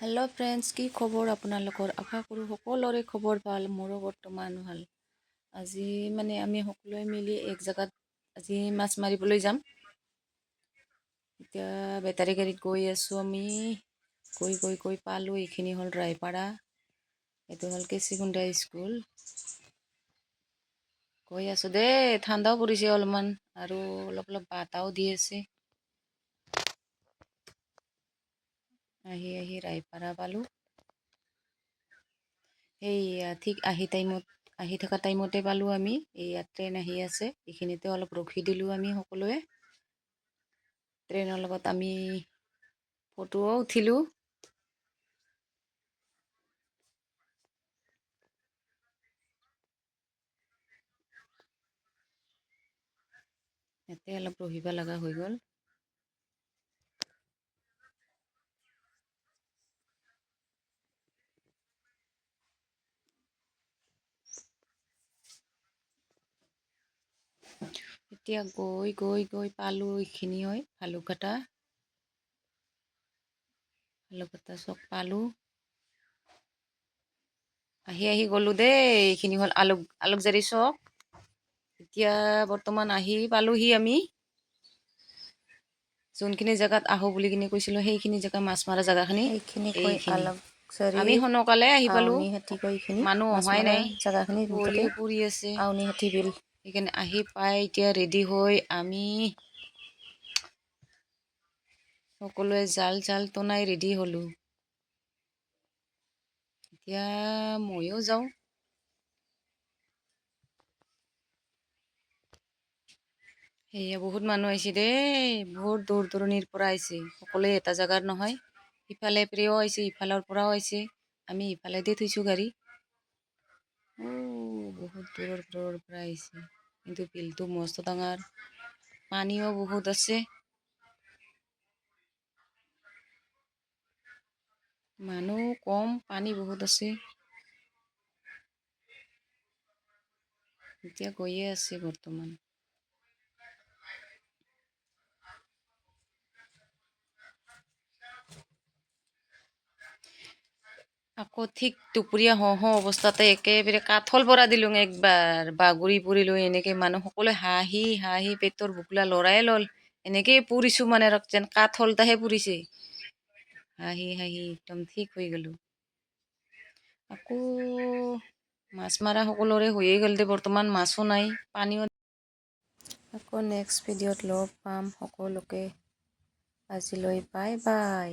Hello' friends, কি খবৰ আপোনালোকৰ? আশা কৰোঁ সকলোৰে খবৰ ভাল। মোৰো বৰ্তমান ভাল। আজি আমি সকলোৱে মিলি এক জেগাত আজি মাছ মাৰিবলৈ যাম। এতিয়া বেটাৰী গাড়ীত গৈ আছোঁ আমি। গৈ পালোঁ। এইখিনি হ'ল ৰায়পাৰা, এইটো হ'ল কেচিগুণ্ডা স্কুল। গৈ আছোঁ দেই। ঠাণ্ডাও পৰিছে অলপমান আৰু অলপ বতাহও দি আছে। আহি ৰায়পাৰা পালোঁ। সেইয়া ঠিক আহি থকা টাইমতে পালোঁ আমি। এইয়া ট্ৰেইন আহি আছে। এইখিনিতে অলপ ৰখি দিলোঁ আমি সকলোৱে। ট্ৰেইনৰ লগত আমি ফটোও উঠিলোঁ। ইয়াতে অলপ ৰহিব লগা হৈ গ'ল। এতিয়া গৈ পালোঁ। এইখিনি হয় ভালুকটা চক পালোঁ। আহি গ'লোঁ দেই। এইখিনি হ'ল আলোকজাৰী চক। এতিয়া বৰ্তমান আহি পালোঁহি আমি। যোনখিনি জেগাত আহোঁ বুলি কিনে কৈছিলোঁ, সেইখিনি জেগা মাছ মৰা জেগাখিনি এইখিনি। আমি সোনকালে আহি পালোঁ। মানুহ অহাই নাই, কুঁৱলী পৰি আছে। সেইকাৰণে আহি পাই এতিয়া ৰেডি হৈ আমি সকলোৱে জাল টনাই ৰেডি হ'লোঁ। এতিয়া ময়ো যাওঁ। সেয়া বহুত মানুহ আহিছে দেই। বহুত দূৰ দূৰণিৰ পৰা আহিছে। সকলোৱে এটা জেগাৰ নহয়। ইফালে প্ৰিয় আহিছে, ইফালৰ পৰাও আহিছে। আমি ইফালেদি থৈছোঁ গাড়ী। বহুত দূৰৰ পৰা আহিছে। কিন্তু বিলটো মস্ত ডাঙৰ, পানীও বহুত আছে। মানুহ কম, পানী বহুত আছে। এতিয়া গৈয়ে আছে বৰ্তমান। আকৌ ঠিক দুপৰীয়া হওঁ অৱস্থাতে একেবাৰে কাঠল পৰা দিলোঁ একবাৰ। বাগৰি পৰিলোঁ। এনেকৈ মানুহ সকলোৱে হাঁহি পেটৰ বুকলা লৰাই ল'ল। এনেকেই পৰিছোঁ যেন কাঠল এটাহে পৰিছে। হাঁহি একদম ঠিক হৈ গ'লোঁ। আকৌ মাছ মৰা সকলোৰে হৈয়ে গ'ল দে। বৰ্তমান মাছো নাই, পানীও। আকৌ নেক্সট ভিডিঅ'ত লগ পাম সকলোকে। আজিলৈ বাই বাই।